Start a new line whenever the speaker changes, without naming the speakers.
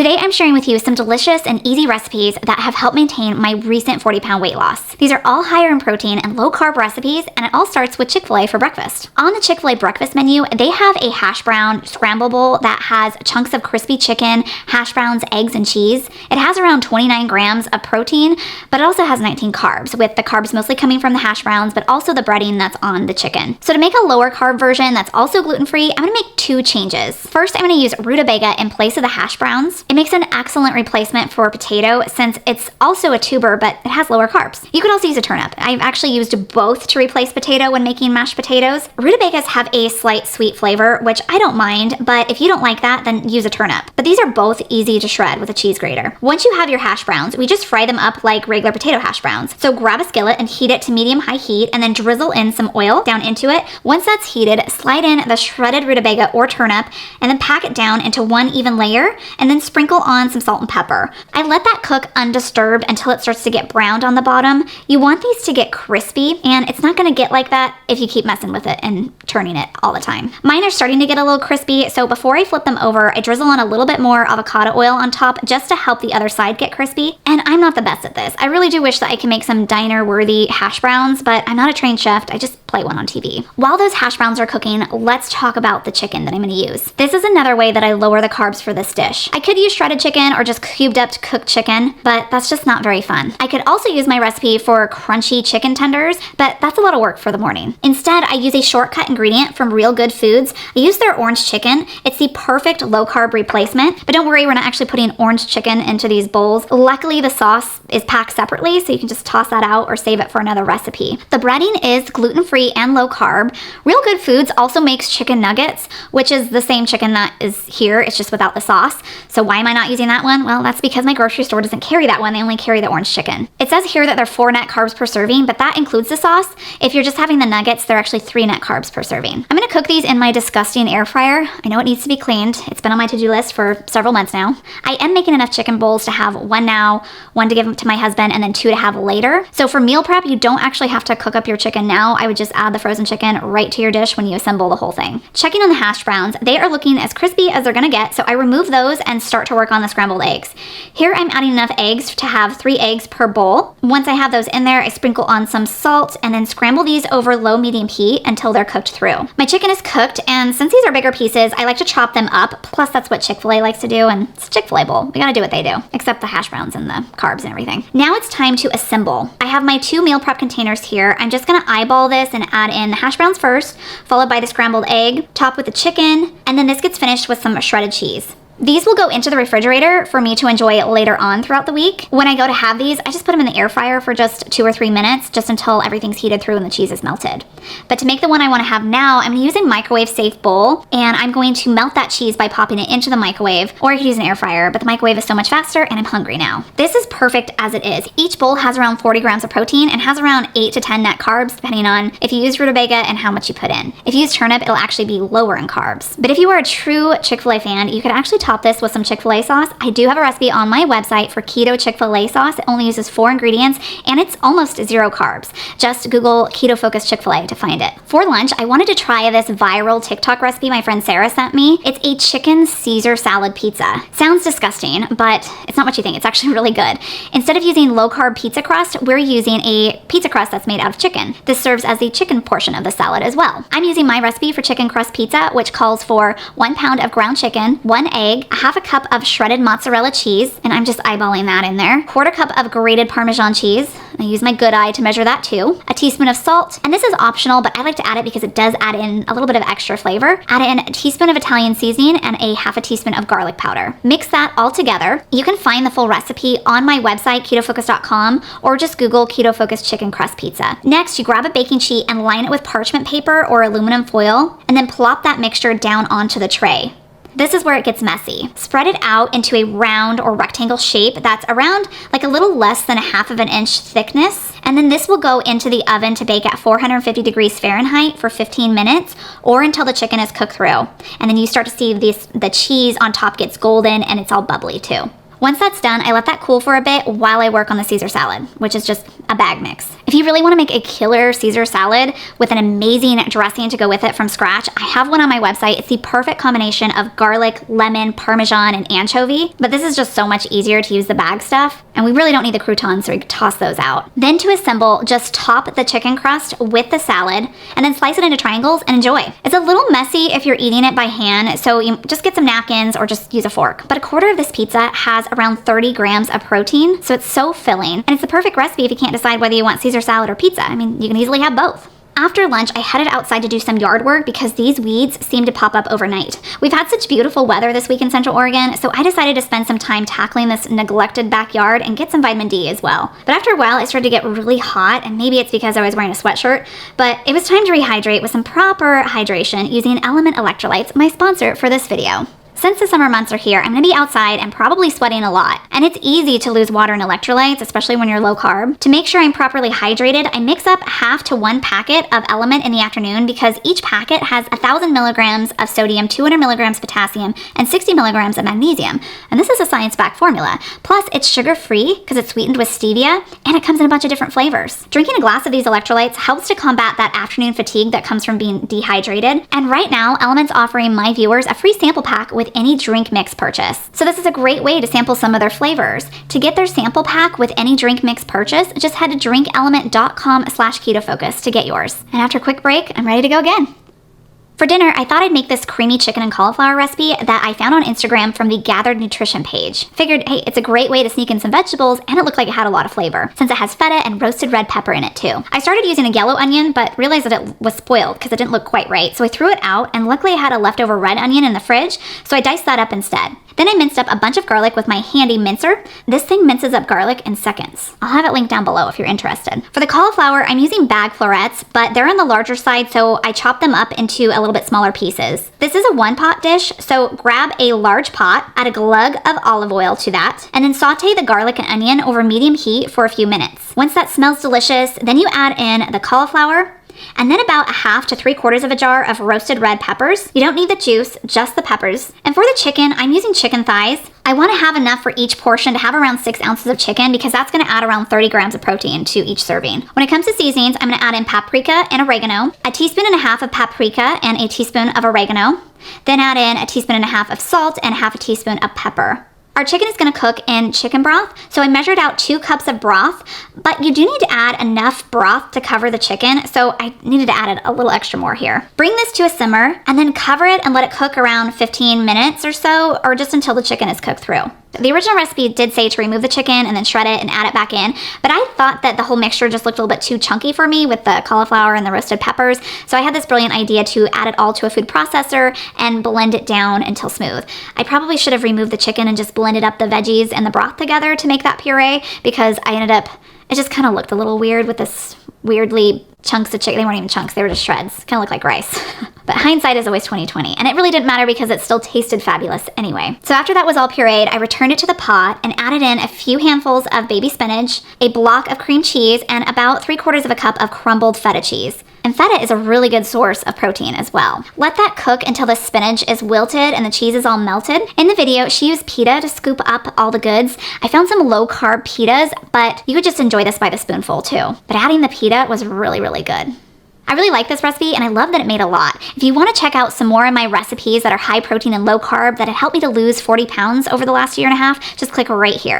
Today I'm sharing with you some delicious and easy recipes that have helped maintain my recent 40-pound weight loss. These are all higher in protein and low-carb recipes, and it all starts with Chick-fil-A for breakfast. On the Chick-fil-A breakfast menu, they have a hash brown scramble bowl that has chunks of crispy chicken, hash browns, eggs, and cheese. It has around 29 grams of protein, but it also has 19 carbs, with the carbs mostly coming from the hash browns, but also the breading that's on the chicken. So to make a lower carb version that's also gluten-free, I'm gonna make two changes. First, I'm gonna use rutabaga in place of the hash browns. It makes an excellent replacement for potato since it's also a tuber, but it has lower carbs. You could also use a turnip. I've actually used both to replace potato when making mashed potatoes. Rutabagas have a slight sweet flavor, which I don't mind, but if you don't like that, then use a turnip. But these are both easy to shred with a cheese grater. Once you have your hash browns, we just fry them up like regular potato hash browns. So grab a skillet and heat it to medium-high heat, and then drizzle in some oil down into it. Once that's heated, slide in the shredded rutabaga or turnip, and then pack it down into one even layer, and then sprinkle on some salt and pepper. I let that cook undisturbed until it starts to get browned on the bottom. You want these to get crispy, and it's not gonna get like that if you keep messing with it and turning it all the time. Mine are starting to get a little crispy, so before I flip them over, I drizzle on a little bit more avocado oil on top just to help the other side get crispy. And I'm not the best at this. I really do wish that I could make some diner-worthy hash browns, but I'm not a trained chef. I just play one on TV. While those hash browns are cooking, let's talk about the chicken that I'm gonna use. This is another way that I lower the carbs for this dish. I could use shredded chicken or just cubed up cooked chicken, but that's just not very fun. I could also use my recipe for crunchy chicken tenders, but that's a lot of work for the morning. Instead, I use a shortcut ingredient from Real Good Foods. I use their orange chicken. It's the perfect low-carb replacement, but don't worry, we're not actually putting orange chicken into these bowls. Luckily, the sauce is packed separately, so you can just toss that out or save it for another recipe. The breading is gluten-free and low-carb. Real Good Foods also makes chicken nuggets, which is the same chicken that is here, it's just without the sauce. So why am I not using that one? Well, that's because my grocery store doesn't carry that one. They only carry the orange chicken. It says here that they're 4 net carbs per serving, but that includes the sauce. If you're just having the nuggets, they're actually 3 net carbs per serving. I'm gonna cook these in my disgusting air fryer. I know it needs to be cleaned. It's been on my to-do list for several months now. I am making enough chicken bowls to have 1 now, 1 to give to my husband, and then 2 to have later. So for meal prep, you don't actually have to cook up your chicken now. I would just add the frozen chicken right to your dish when you assemble the whole thing. Checking on the hash browns, they are looking as crispy as they're gonna get, so I remove those and start to work on the scrambled eggs. Here I'm adding enough eggs to have 3 eggs per bowl. Once I have those in there, I sprinkle on some salt and then scramble these over low-medium heat until they're cooked through. My chicken is cooked, and since these are bigger pieces, I like to chop them up. Plus, that's what Chick-fil-A likes to do, and it's a Chick-fil-A bowl. We gotta do what they do, except the hash browns and the carbs and everything. Now it's time to assemble. I have my 2 meal prep containers here. I'm just gonna eyeball this and add in the hash browns first, followed by the scrambled egg, top with the chicken, and then this gets finished with some shredded cheese. These will go into the refrigerator for me to enjoy later on throughout the week. When I go to have these, I just put them in the air fryer for just 2 or 3 minutes, just until everything's heated through and the cheese is melted. But to make the one I want to have now, I'm gonna use a microwave-safe bowl, and I'm going to melt that cheese by popping it into the microwave, or I could use an air fryer, but the microwave is so much faster, and I'm hungry now. This is perfect as it is. Each bowl has around 40 grams of protein and has around 8 to 10 net carbs, depending on if you use rutabaga and how much you put in. If you use turnip, it'll actually be lower in carbs. But if you are a true Chick-fil-A fan, you could actually top this with some Chick-fil-A sauce. I do have a recipe on my website for keto Chick-fil-A sauce. It only uses 4 ingredients, and it's almost 0 carbs. Just Google keto focused Chick-fil-A to find it. For lunch, I wanted to try this viral TikTok recipe my friend Sarah sent me. It's a chicken Caesar salad pizza. Sounds disgusting, but it's not what you think. It's actually really good. Instead of using low-carb pizza crust, we're using a pizza crust that's made out of chicken. This serves as the chicken portion of the salad as well. I'm using my recipe for chicken crust pizza, which calls for 1 pound of ground chicken, 1 egg, a half a cup of shredded mozzarella cheese, and I'm just eyeballing that in there, 1/4 cup of grated Parmesan cheese. I use my good eye to measure that too. A teaspoon of salt, and this is optional, but I like to add it because it does add in a little bit of extra flavor. Add in a teaspoon of Italian seasoning and a half a teaspoon of garlic powder. Mix that all together. You can find the full recipe on my website, ketofocus.com, or just Google Keto Focus Chicken Crust Pizza. Next, you grab a baking sheet and line it with parchment paper or aluminum foil, and then plop that mixture down onto the tray. This is where it gets messy. Spread it out into a round or rectangle shape that's around like a little less than 1/2 of an inch thickness. And then this will go into the oven to bake at 450 degrees Fahrenheit for 15 minutes or until the chicken is cooked through. And then you start to see the cheese on top gets golden and it's all bubbly too. Once that's done, I let that cool for a bit while I work on the Caesar salad, which is just a bag mix. If you really want to make a killer Caesar salad with an amazing dressing to go with it from scratch, I have one on my website. It's the perfect combination of garlic, lemon, parmesan, and anchovy. But this is just so much easier to use the bag stuff. And we really don't need the croutons, so we can toss those out. Then to assemble, just top the chicken crust with the salad and then slice it into triangles and enjoy. It's a little messy if you're eating it by hand, so you just get some napkins or just use a fork. But a quarter of this pizza has around 30 grams of protein, so it's so filling. And it's the perfect recipe if you can't decide whether you want Caesar salad or pizza. I mean, you can easily have both. After lunch, I headed outside to do some yard work because these weeds seem to pop up overnight. We've had such beautiful weather this week in Central Oregon, so I decided to spend some time tackling this neglected backyard and get some vitamin D as well. But after a while, it started to get really hot, and maybe it's because I was wearing a sweatshirt, but it was time to rehydrate with some proper hydration using Element Electrolytes, my sponsor for this video. Since the summer months are here, I'm gonna be outside and probably sweating a lot. And it's easy to lose water and electrolytes, especially when you're low carb. To make sure I'm properly hydrated, I mix up half to 1 packet of Element in the afternoon because each packet has 1,000 milligrams of sodium, 200 milligrams potassium, and 60 milligrams of magnesium. And this is a science-backed formula. Plus, it's sugar-free because it's sweetened with stevia, and it comes in a bunch of different flavors. Drinking a glass of these electrolytes helps to combat that afternoon fatigue that comes from being dehydrated. And right now, Element's offering my viewers a free sample pack with any drink mix purchase. So this is a great way to sample some of their flavors. To get their sample pack with any drink mix purchase, just head to drinkelement.com/ketofocus to get yours. And after a quick break, I'm ready to go again. For dinner, I thought I'd make this creamy chicken and cauliflower recipe that I found on Instagram from the Gathered Nutrition page. Figured, hey, it's a great way to sneak in some vegetables, and it looked like it had a lot of flavor, since it has feta and roasted red pepper in it too. I started using a yellow onion, but realized that it was spoiled because it didn't look quite right, so I threw it out, and luckily I had a leftover red onion in the fridge, so I diced that up instead. Then I minced up a bunch of garlic with my handy mincer. This thing minces up garlic in seconds. I'll have it linked down below if you're interested. For the cauliflower, I'm using bag florets, but they're on the larger side, so I chopped them up into a little bit smaller pieces. This is a 1-pot dish, so grab a large pot, add a glug of olive oil to that, and then saute the garlic and onion over medium heat for a few minutes. Once that smells delicious, then you add in the cauliflower, and then about a half to 3/4 of a jar of roasted red peppers. You don't need the juice, just the peppers. And for the chicken, I'm using chicken thighs. I want to have enough for each portion to have around 6 ounces of chicken because that's going to add around 30 grams of protein to each serving. When it comes to seasonings, I'm going to add in paprika and oregano, a teaspoon and a half of paprika and a teaspoon of oregano. Then add in a teaspoon and a half of salt and half a teaspoon of pepper. Our chicken is going to cook in chicken broth, so I measured out 2 cups of broth, but you do need to add enough broth to cover the chicken, so I needed to add a little extra more here. Bring this to a simmer, and then cover it and let it cook around 15 minutes or so, or just until the chicken is cooked through. The original recipe did say to remove the chicken and then shred it and add it back in, but I thought that the whole mixture just looked a little bit too chunky for me with the cauliflower and the roasted peppers, so I had this brilliant idea to add it all to a food processor and blend it down until smooth. I probably should have removed the chicken and just blended up the veggies and the broth together to make that puree, because I ended up, it just kind of looked a little weird with this weirdly chunks of chicken. They weren't even chunks, they were just shreds. Kind of looked like rice. But hindsight is always 20/20, and it really didn't matter because it still tasted fabulous anyway. So after that was all pureed, I returned it to the pot and added in a few handfuls of baby spinach, a block of cream cheese, and about 3/4 of a cup of crumbled feta cheese. And feta is a really good source of protein as well. Let that cook until the spinach is wilted and the cheese is all melted. In the video, she used pita to scoop up all the goods. I found some low-carb pitas, but you could just enjoy this by the spoonful too. But adding the pita was really, really good. I really like this recipe, and I love that it made a lot. If you want to check out some more of my recipes that are high protein and low carb that have helped me to lose 40 pounds over the last year and a half, just click right here.